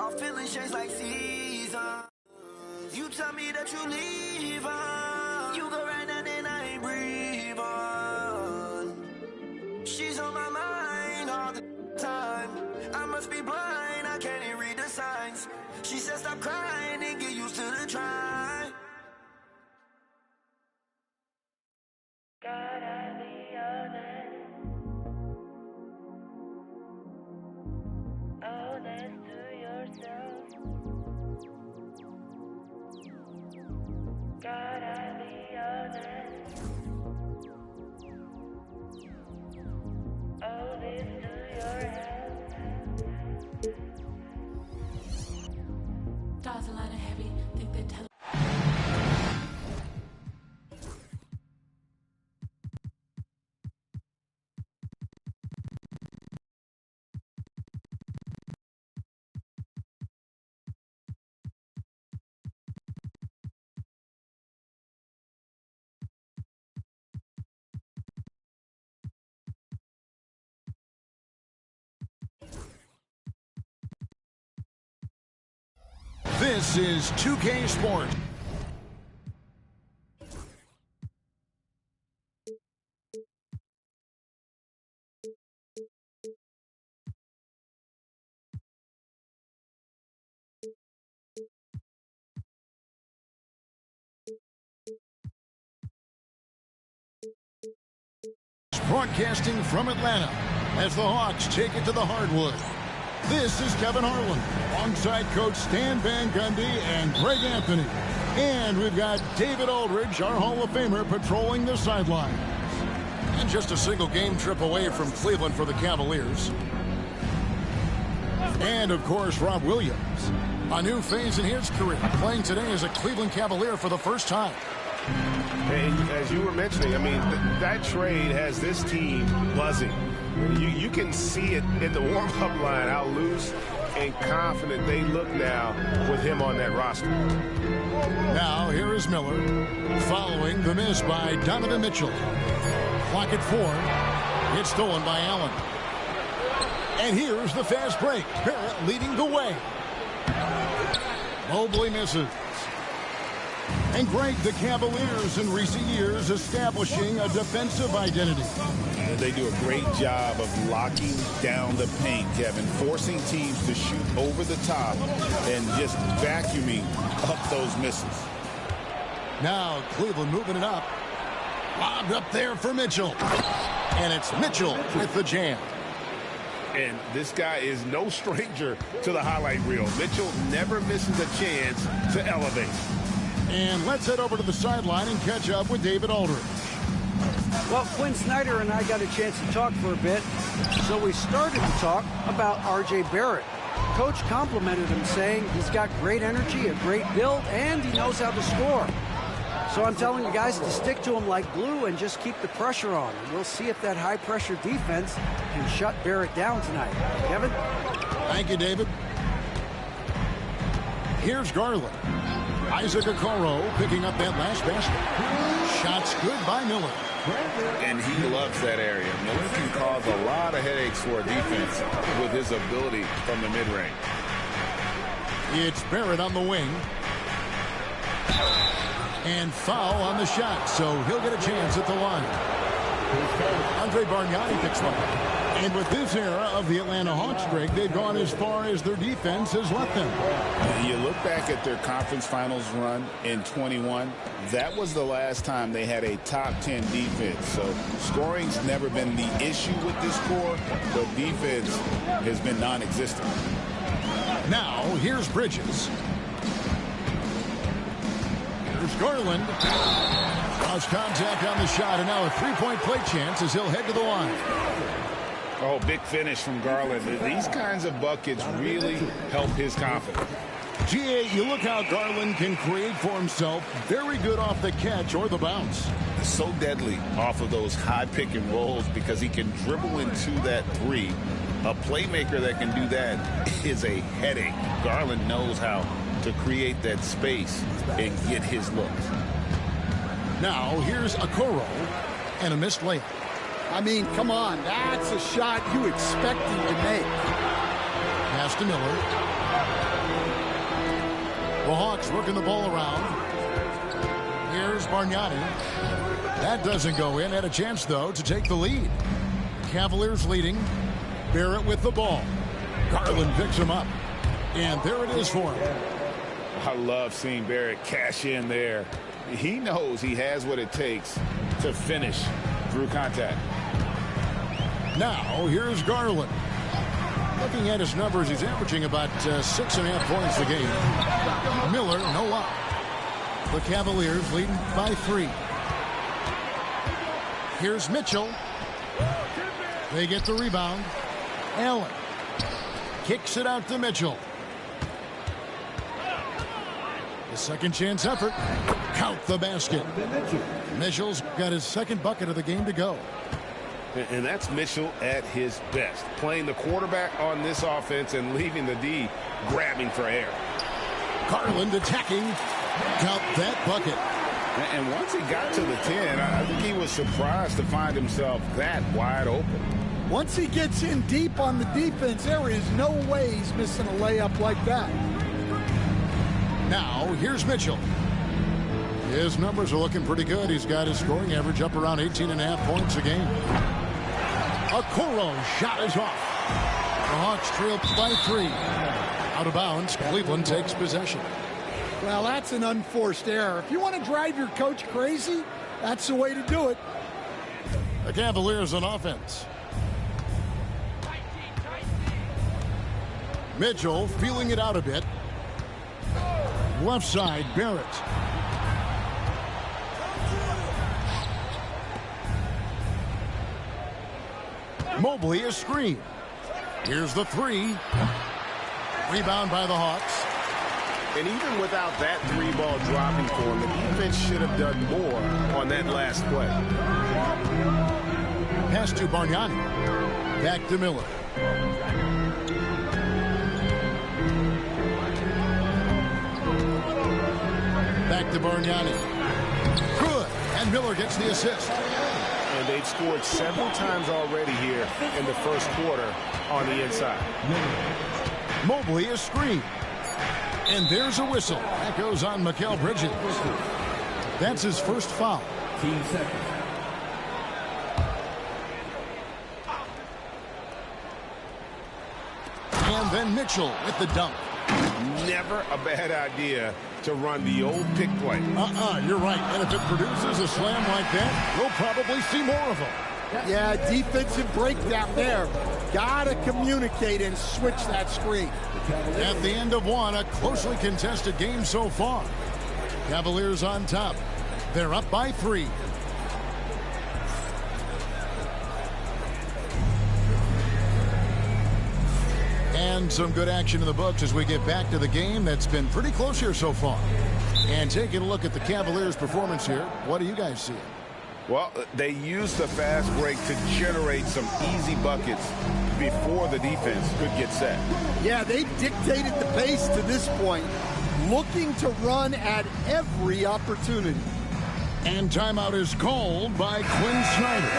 Our feelings change like seasons. You tell me that you leave on. You go right now, then I ain't breathe on. She's on my mind all the time. I must be blind, I can't even read the signs. She said stop crying and get used to the try. Gotta be honest. Honest to yourself. Gotta be honest. Owe this to your health. Stars a lot of heavy, think they tell. This is 2K Sports. Broadcasting from Atlanta as the Hawks take it to the hardwood. This is Kevin Harlan alongside Coach Stan Van Gundy and Greg Anthony. And we've got David Aldridge, our Hall of Famer, patrolling the sidelines. And just a single game trip away from Cleveland for the Cavaliers. And, of course, Rob Williams. A new phase in his career, playing today as a Cleveland Cavalier for the first time. And as you were mentioning, I mean, that trade has this team buzzing. You can see it in the warm-up line, how loose and confident they look now with him on that roster. Now, here is Miller, following the miss by Donovan Mitchell. Clock at 4. It's stolen by Allen. And here's the fast break. Barrett leading the way. Mobley misses. And Greg, the Cavaliers in recent years establishing a defensive identity. They do a great job of locking down the paint, Kevin, forcing teams to shoot over the top and just vacuuming up those misses. Now Cleveland moving it up. Lobbed up there for Mitchell. And it's Mitchell with the jam. And this guy is no stranger to the highlight reel. Mitchell never misses a chance to elevate. And let's head over to the sideline and catch up with David Aldridge. Well, Quinn Snyder and I got a chance to talk for a bit, so we started to talk about R.J. Barrett. Coach complimented him, saying he's got great energy, a great build, and he knows how to score. So I'm telling you guys to stick to him like glue and just keep the pressure on. And we'll see if that high-pressure defense can shut Barrett down tonight. Kevin? Thank you, David. Here's Garland. Isaac Okoro picking up that last basket. Shots good by Miller. And he loves that area. Miller can cause a lot of headaches for a defense with his ability from the mid-range. It's Barrett on the wing. And foul on the shot, so he'll get a chance at the line. Andre Bargnani picks one. And with this era of the Atlanta Hawks, Greg, they've gone as far as their defense has let them. You look back at their conference finals run in 21, that was the last time they had a top 10 defense. So scoring's never been the issue with this core, but defense has been non-existent. Now, here's Bridges. Here's Garland. Lost contact on the shot, and now a three-point play chance as he'll head to the line. Oh, big finish from Garland. These kinds of buckets really help his confidence. G.A., you look how Garland can create for himself. Very good off the catch or the bounce. So deadly off of those high pick and rolls because he can dribble into that three. A playmaker that can do that is a headache. Garland knows how to create that space and get his looks. Now, here's Okoro and a missed layup. I mean, come on. That's a shot you expect him to make. Pass to Miller. The Hawks working the ball around. Here's Bargnani. That doesn't go in. Had a chance, though, to take the lead. Cavaliers leading. Barrett with the ball. Garland picks him up. And there it is for him. I love seeing Barrett cash in there. He knows he has what it takes to finish through contact. Now, here's Garland. Looking at his numbers, he's averaging about 6.5 points a game. Miller, no luck. The Cavaliers leading by 3. Here's Mitchell. They get the rebound. Allen kicks it out to Mitchell. The second chance effort. Count the basket. Mitchell's got his second bucket of the game to go. And that's Mitchell at his best, playing the quarterback on this offense and leaving the D grabbing for air. Garland attacking. Count that bucket. And once he got to the 10, I think he was surprised to find himself that wide open. Once he gets in deep on the defense, there is no way he's missing a layup like that. Now, here's Mitchell. His numbers are looking pretty good. He's got his scoring average up around 18.5 points a game. Okoro shot is off. The Hawks trail by 3. Out of bounds, Cleveland takes possession. Well, that's an unforced error. If you want to drive your coach crazy, that's the way to do it. The Cavaliers on offense. Mitchell feeling it out a bit. Left side, Barrett. Mobley a screen. Here's the 3. Rebound by the Hawks. And even without that 3-ball dropping for him, the defense should have done more on that last play. Pass to Bargnani. Back to Miller. Back to Bargnani. Good. And Miller gets the assist. And they've scored several times already here in the first quarter on the inside. Mobley a screen. And there's a whistle. That goes on Mikal Bridges. That's his first foul. 15 seconds. And then Mitchell with the dunk. Never a bad idea to run the old pick play. You're right. And if it produces a slam like that, we'll probably see more of them. Yeah, defensive breakdown there. Gotta communicate and switch that screen. At the end of one, a closely contested game so far. Cavaliers on top. They're up by 3. And some good action in the books as we get back to the game that's been pretty close here so far. And taking a look at the Cavaliers' performance here, what do you guys see? Well, they used the fast break to generate some easy buckets before the defense could get set. Yeah, they dictated the pace to this point, looking to run at every opportunity. And timeout is called by Quinn Snyder.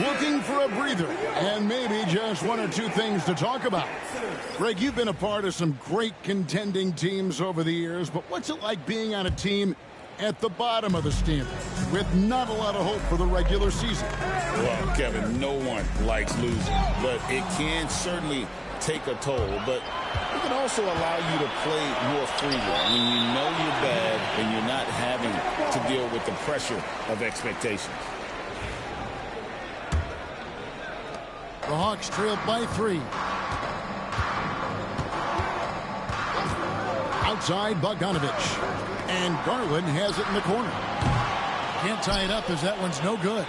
Looking for a breather and maybe just 1 or 2 things to talk about. Greg, you've been a part of some great contending teams over the years, but what's it like being on a team at the bottom of the standings with not a lot of hope for the regular season? Well, Kevin, no one likes losing, but it can certainly take a toll. But it can also allow you to play more freely when you know you're bad and you're not having to deal with the pressure of expectations. The Hawks trail by 3. Outside, Bogdanovich. And Garland has it in the corner. Can't tie it up as that one's no good.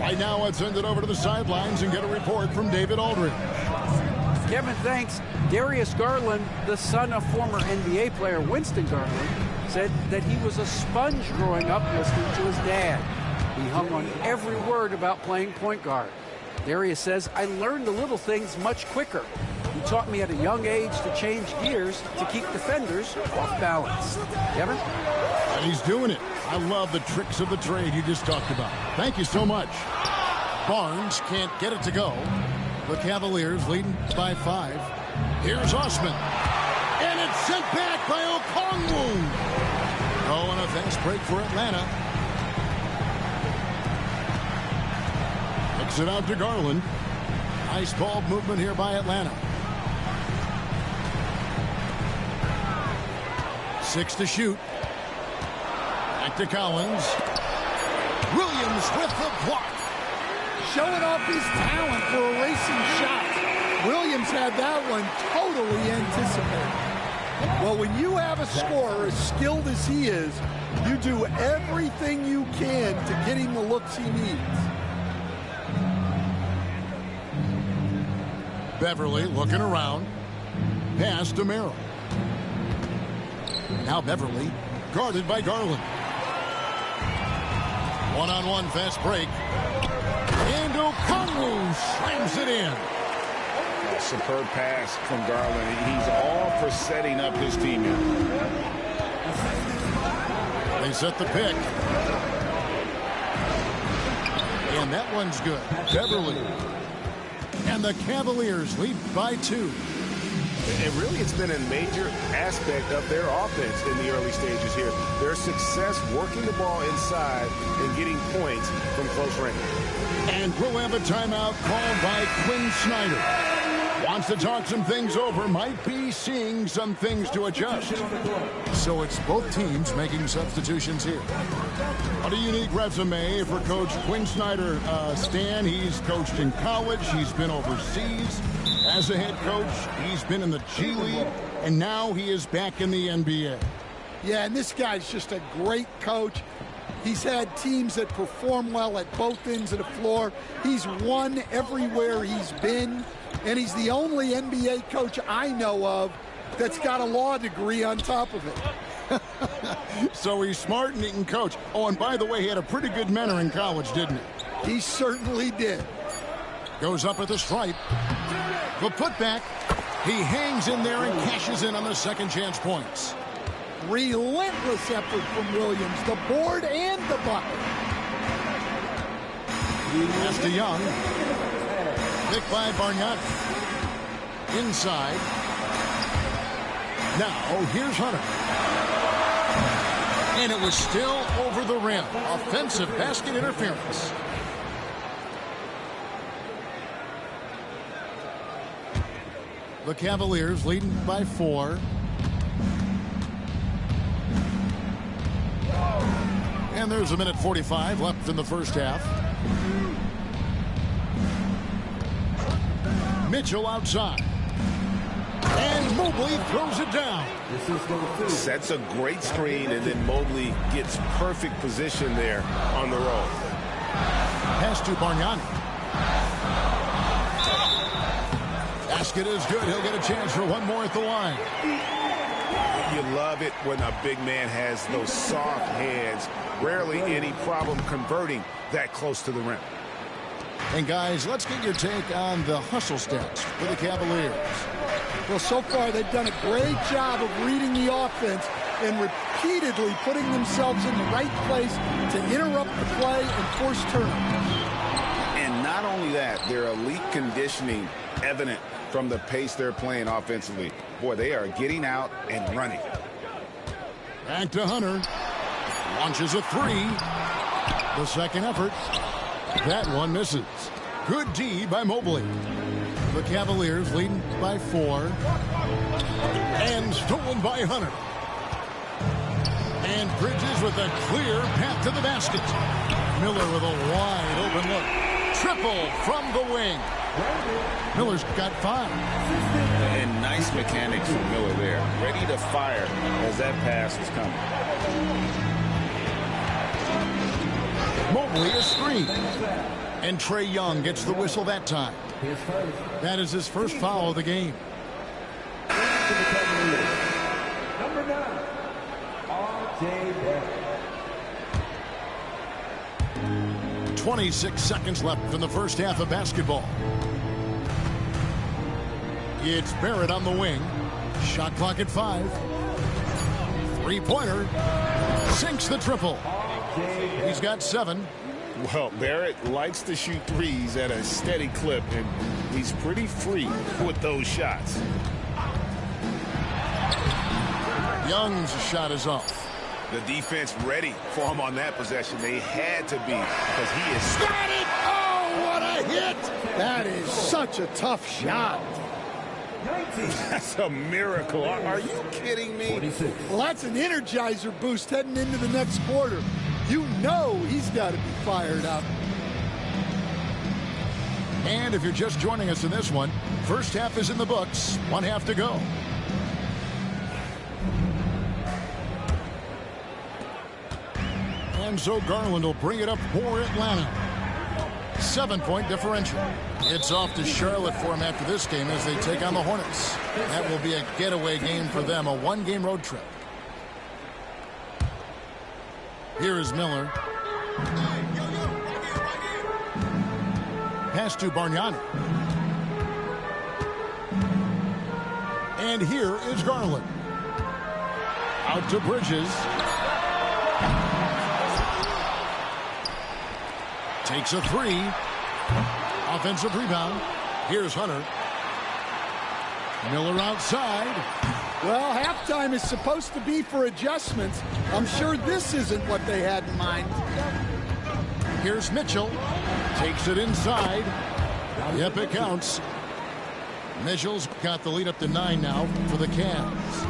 Right now, let's send it over to the sidelines and get a report from David Aldridge. Kevin, thanks. Darius Garland, the son of former NBA player Winston Garland, said that he was a sponge growing up listening to his dad. He hung on every word about playing point guard. Darius says, I learned the little things much quicker. He taught me at a young age to change gears to keep defenders off balance. Kevin? And he's doing it. I love the tricks of the trade you just talked about. Thank you so much. Barnes can't get it to go. The Cavaliers leading by 5. Here's Osman. And it's sent back by Okongwu. Oh, and a fast break for Atlanta. Kicks it out to Garland. Nice ball movement here by Atlanta. 6 to shoot. Back to Collins. Williams with the block. Showing off his talent for a racing shot. Williams had that one totally anticipated. Well, when you have a scorer as skilled as he is, you do everything you can to get him the looks he needs. Beverly looking around. Pass to Merrill. Now Beverly guarded by Garland. One-on-one fast break. And Okongwu slams it in. A superb pass from Garland. He's all for setting up his team here. They set the pick. And that one's good. Beverly. And the Cavaliers lead by 2. And really, it's been a major aspect of their offense in the early stages here. Their success working the ball inside and getting points from close range. And we'll have a timeout called by Quinn Snyder. Wants to talk some things over, might be seeing some things to adjust. So it's both teams making substitutions here. What a unique resume for Coach Quinn Snyder. Stan, he's coached in college, he's been overseas as a head coach, he's been in the G League, and now he is back in the NBA. Yeah, and this guy's just a great coach. He's had teams that perform well at both ends of the floor. He's won everywhere he's been. And he's the only NBA coach I know of that's got a law degree on top of it. So he's smart and he can coach. Oh, and by the way, he had a pretty good mentor in college, didn't he? He certainly did. Goes up at the stripe. The putback. He hangs in there and cashes in on the second chance points. Relentless effort from Williams, the board and the bucket. Pass to Young. Picked by Bargnani. Inside. Now, here's Hunter. And it was still over the rim. Offensive basket interference. The Cavaliers leading by 4. And there's 1:45 left in the first half. Mitchell outside. And Mobley throws it down. Sets a great screen, and then Mobley gets perfect position there on the roll. Pass to Bargnani. Basket is good. He'll get a chance for one more at the line. You love it when a big man has those soft hands. Rarely any problem converting that close to the rim. And guys, let's get your take on the hustle stats for the Cavaliers. Well, so far they've done a great job of reading the offense and repeatedly putting themselves in the right place to interrupt the play and force turnovers. And not only that, their elite conditioning evident from the pace they're playing offensively. Boy, they are getting out and running. Back to Hunter. Launches a 3. The second effort. That one misses. Good D by Mobley. The Cavaliers leading by 4. And stolen by Hunter. And Bridges with a clear path to the basket. Miller with a wide open look. Triple from the wing. Miller's got 5. And nice mechanics from Miller there. Ready to fire as that pass is coming. Mobley is screened. And Trae Young gets the whistle that time. That is his first foul of the game. Number 9, R.J. Barrett. 26 seconds left in the first half of basketball. It's Barrett on the wing. Shot clock at 5. Three-pointer. Sinks the triple. He's got 7. Well, Barrett likes to shoot threes at a steady clip, and he's pretty free with those shots. Young's shot is off. The defense ready for him on that possession. They had to be, because he is... Got it! Oh, what a hit! That is such a tough shot. That's a miracle. Are you kidding me? 46. Well, that's an energizer boost heading into the next quarter. You know he's got to be fired up. And if you're just joining us in this one, first half is in the books. 1 half to go. And so Garland will bring it up for Atlanta. 7-point differential. It's off to Charlotte for him after this game as they take on the Hornets. That will be a getaway game for them, a one-game road trip. Here is Miller. Pass to Bargnani. And here is Garland. Out to Bridges. Takes a three. Offensive rebound. Here's Hunter. Miller outside. Well, halftime is supposed to be for adjustments. I'm sure this isn't what they had in mind. Here's Mitchell. Takes it inside. Yep, it counts. Mitchell's got the lead up to 9 now for the Cavs.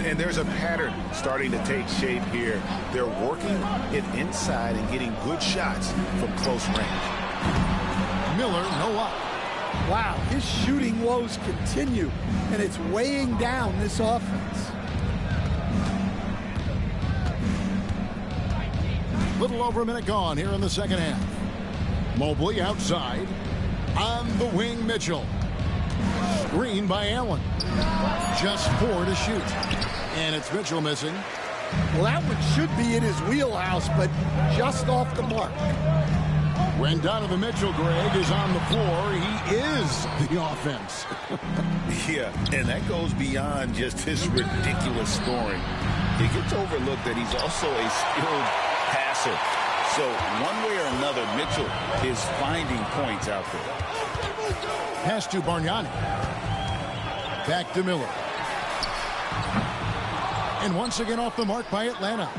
And there's a pattern starting to take shape here. They're working it inside and getting good shots from close range. Miller, no up. Wow, his shooting woes continue, and it's weighing down this offense. Little over a minute gone here in the second half. Mobley outside. On the wing, Mitchell. Screen by Allen. Just 4 to shoot. And it's Mitchell missing. Well, that one should be in his wheelhouse, but just off the mark. When Donovan Mitchell, Greg, is on the floor, he is the offense. Yeah, and that goes beyond just his ridiculous scoring. It gets overlooked that he's also a skilled passer. So one way or another, Mitchell is finding points out there. Pass to Bargnani. Back to Miller. And once again off the mark by Atlanta.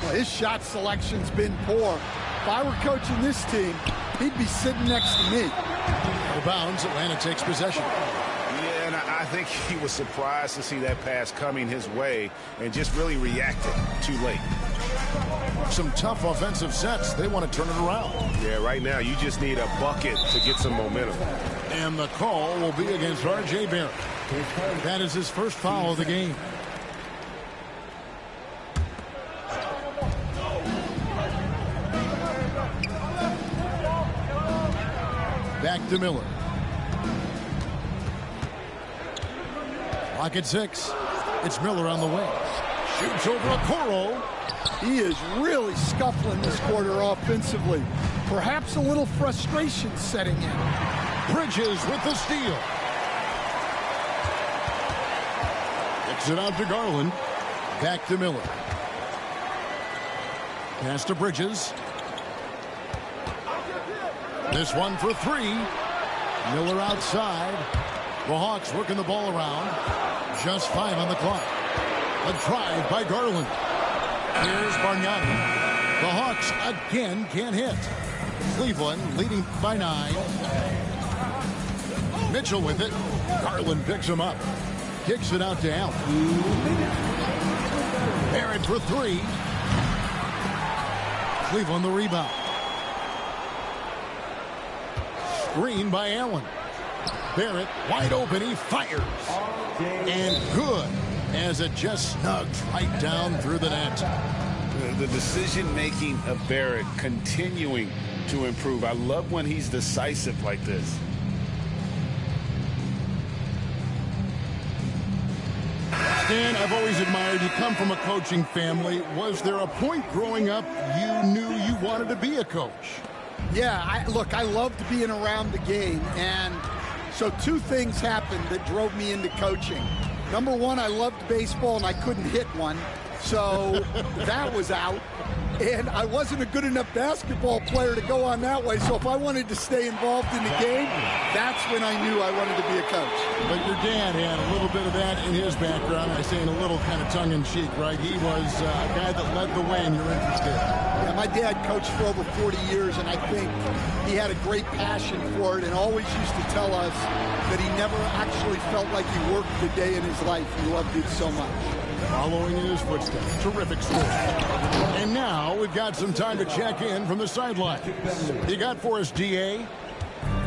Well, his shot selection's been poor. If I were coaching this team, he'd be sitting next to me. Out of bounds, Atlanta takes possession. Yeah, and I think he was surprised to see that pass coming his way and just really reacted too late. Some tough offensive sets. They want to turn it around. Yeah, right now you just need a bucket to get some momentum. And the call will be against R.J. Barrett. That is his first foul of the game. Back to Miller. Clock at 6. It's Miller on the wing. Shoots over Okoro. He is really scuffling this quarter offensively. Perhaps a little frustration setting in. Bridges with the steal. Kicks it out to Garland. Back to Miller. Pass to Bridges. This one for 3. Miller outside. The Hawks working the ball around. Just 5 on the clock. A drive by Garland. Here's Bargnani. The Hawks again can't hit. Cleveland leading by 9. Mitchell with it. Garland picks him up. Kicks it out to Allen. Barrett for 3. Cleveland the rebound. Screen by Allen. Barrett wide open. He fires. And good, as it just snugs right down through the net. The decision-making of Barrett continuing to improve. I love when he's decisive like this. Stan, I've always admired you. Come from a coaching family. Was there a point growing up you knew you wanted to be a coach? Yeah, look, I loved being around the game, and so 2 things happened that drove me into coaching. Number 1, I loved baseball, and I couldn't hit one, so that was out. And I wasn't a good enough basketball player to go on that way, so if I wanted to stay involved in the game, that's when I knew I wanted to be a coach. But your dad had a little bit of that in his background. I say in a little kind of tongue-in-cheek, right? He was a guy that led the way in your interest in. Yeah, my dad coached for over 40 years, and I think he had a great passion for it and always used to tell us that he never actually felt like he worked a day in his life. He loved it so much. Following in his footsteps. Terrific sport. And now we've got some time to check in from the sideline. You got for us, DA?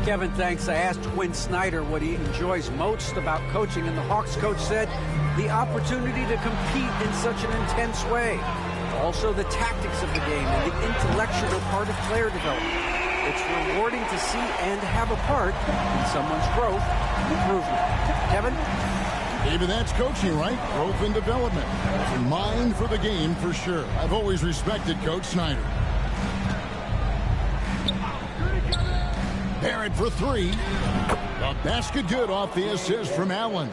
Kevin, thanks. I asked Quinn Snyder what he enjoys most about coaching, and the Hawks coach said the opportunity to compete in such an intense way. Also the tactics of the game and the intellectual part of player development. It's rewarding to see and have a part in someone's growth and improvement. Kevin? Maybe that's coaching, right? Growth and development. Mind for the game for sure. I've always respected Coach Snyder. Barrett for three. A basket good off the assist from Allen.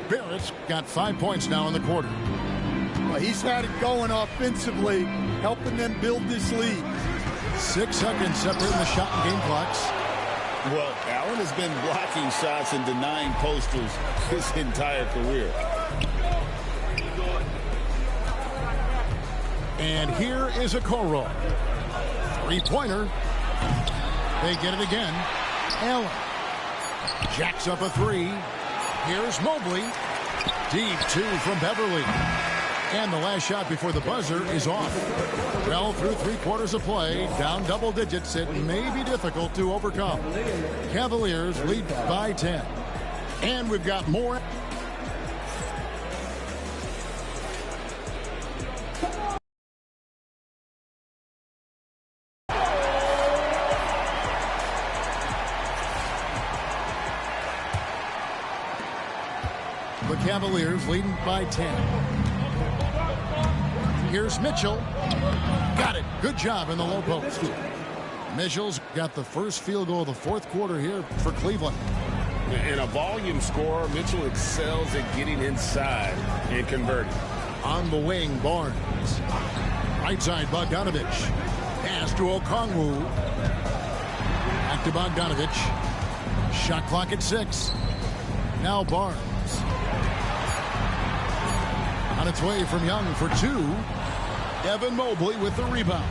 Barrett's got 5 points now in the quarter. Well, he's had it going offensively, helping them build this lead. 6 seconds separating the shot and game clocks. Well, Allen has been blocking shots and denying posters his entire career. And here is a Okoro. Three-pointer. They get it again. Allen jacks up a three. Here's Mobley. Deep two from Beverly. And the last shot before the buzzer is off. Well, through 3/4 of play, down double digits, it may be difficult to overcome. Cavaliers lead by 10. And we've got more. The Cavaliers leading by 10. Here's Mitchell. Got it. Good job in the low post. Mitchell's got the first field goal of the fourth quarter here for Cleveland. In a volume scorer, Mitchell excels at getting inside and converting. On the wing, Barnes. Right side, Bogdanovich. Pass to Okongwu. Back to Bogdanovich. Shot clock at 6. Now Barnes. On its way from Young for 2. Evan Mobley with the rebound.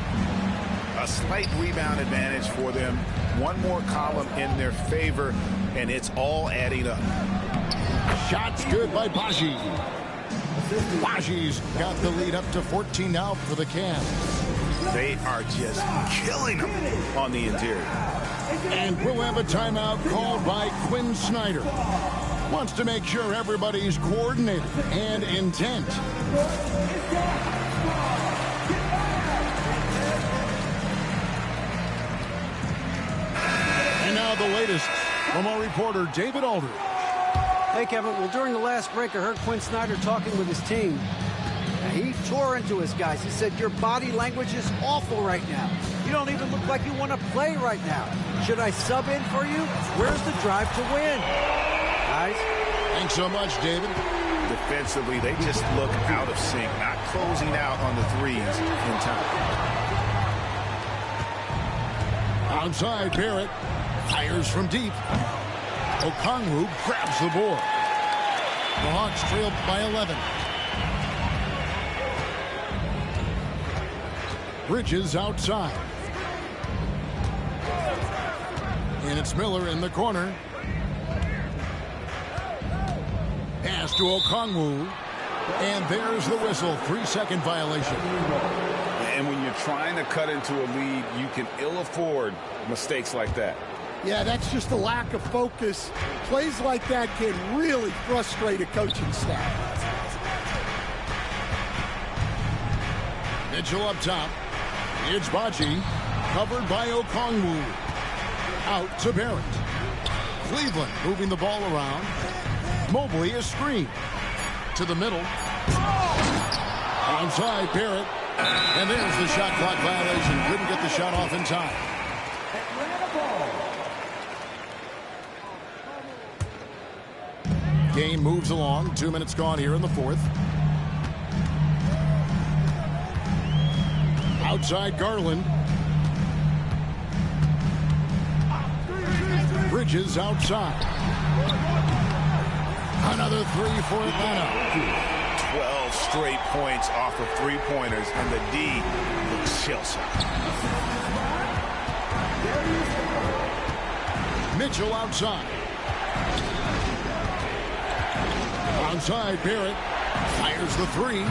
A slight rebound advantage for them. One more column in their favor, and it's all adding up. Shots good by Baji. Baji's got the lead up to 14 now for the Cavs. They are just killing them on the interior. And we'll have a timeout called by Quinn Snyder. Wants to make sure everybody's coordinated and intent. And now the latest from our reporter, David Aldridge. Hey, Kevin. Well, during the last break, I heard Quinn Snyder talking with his team. He tore into his guys. He said, your body language is awful right now. You don't even look like you want to play right now. Should I sub in for you? Where's the drive to win? Guys? Thanks so much, David. Defensively, they just look out of sync, not closing out on the threes in time. Outside, Barrett fires from deep. Okongwu grabs the board. The Hawks trail by 11. Bridges outside. And it's Miller in the corner. Pass to Okongwu. And there's the whistle. 3-second violation. And when you're trying to cut into a lead, you can ill afford mistakes like that. Yeah, that's just a lack of focus. Plays like that can really frustrate a coaching staff. Mitchell up top. It's Baji. Covered by Okongwu. Out to Barrett. Cleveland moving the ball around. Mobley is screened. To the middle. Onside, Barrett. And there's the shot clock violation. Couldn't get the shot off in time. Game moves along. 2 minutes gone here in the fourth. Outside Garland. Bridges outside. Another three for Atlanta. 12 straight points off of three-pointers, and the D looks shell-shocked. Mitchell outside. Onside, Barrett fires the three.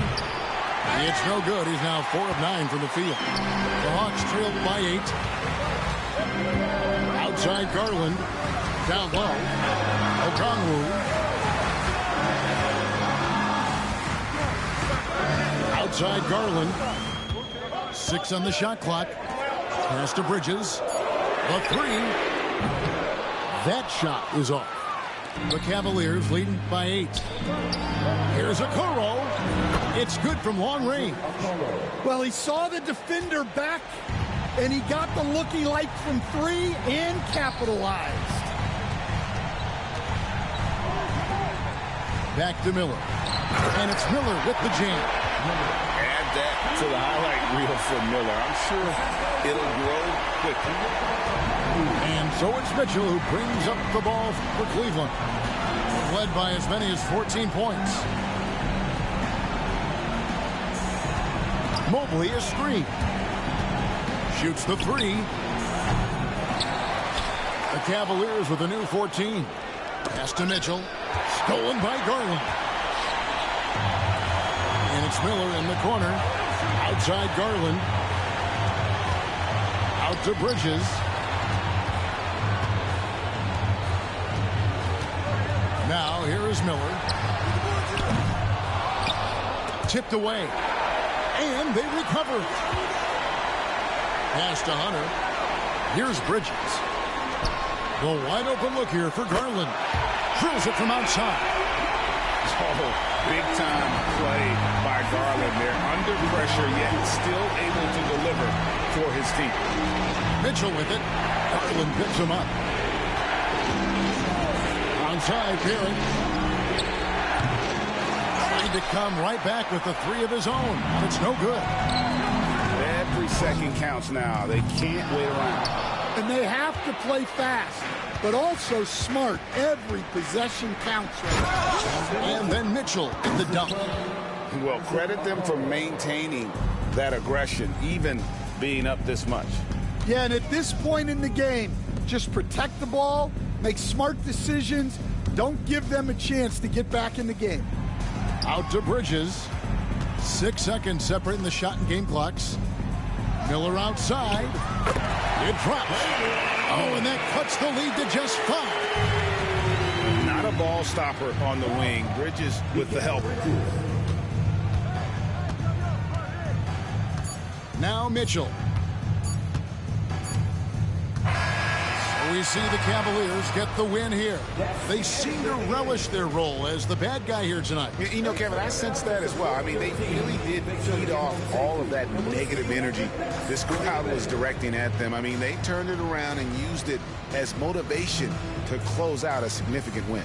It's no good. He's now 4 of 9 from the field. The Hawks trail by 8. Outside Garland. Down low. Okongwu. Outside Garland. 6 on the shot clock. Pass to Bridges. The three. That shot is off. The Cavaliers leading by 8. Here's Okoro. It's good from long range. Well, he saw the defender back, and he got the looky like from 3 and capitalized. Back to Miller. And it's Miller with the jam. Add that to the highlight reel for Miller. I'm sure it'll grow quickly. And so it's Mitchell who brings up the ball for Cleveland. Led by as many as 14 points. Mobley is screen. Shoots the three. The Cavaliers with a new 14. Pass to Mitchell. Stolen by Garland. And it's Miller in the corner. Outside Garland. Out to Bridges. Now here is Miller. Tipped away. And they recover it. Pass to Hunter. Here's Bridges. The wide open look here for Garland. Drills it from outside. Oh, big time play by Garland. They're under pressure, yet still able to deliver for his team. Mitchell with it. Garland picks him up. Onside, Barrett. Trying to come right back with the three of his own. It's no good. Every second counts now. They can't wait around. And they have to play fast, but also smart. Every possession counts right now. And then Mitchell in the dunk. Well, credit them for maintaining that aggression, even being up this much. Yeah, and at this point in the game, just protect the ball, make smart decisions, don't give them a chance to get back in the game. Out to Bridges. 6 seconds separating the shot and game clocks. Miller outside. It drops. Oh, and that cuts the lead to just 5. Not a ball stopper on the wing. Bridges with the help. Now Mitchell. We see the Cavaliers get the win here. They seem to relish their role as the bad guy here tonight. You know, Kevin, I sense that as well. I mean, they really did feed off all of that negative energy this crowd was directing at them. I mean, they turned it around and used it as motivation to close out a significant win.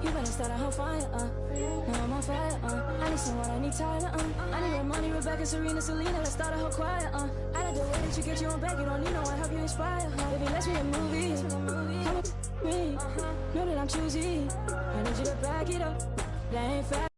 You better start a whole fire, now I'm on fire, I need someone, I need Tyler, I need Ramoni, Rebecca, Serena, Selena, let's start a whole choir, I like the way that you get your own back, you don't need no one, help you inspire, baby, let's be a movie, come with me, know that I'm choosy, I need you to back it up, that ain't fact.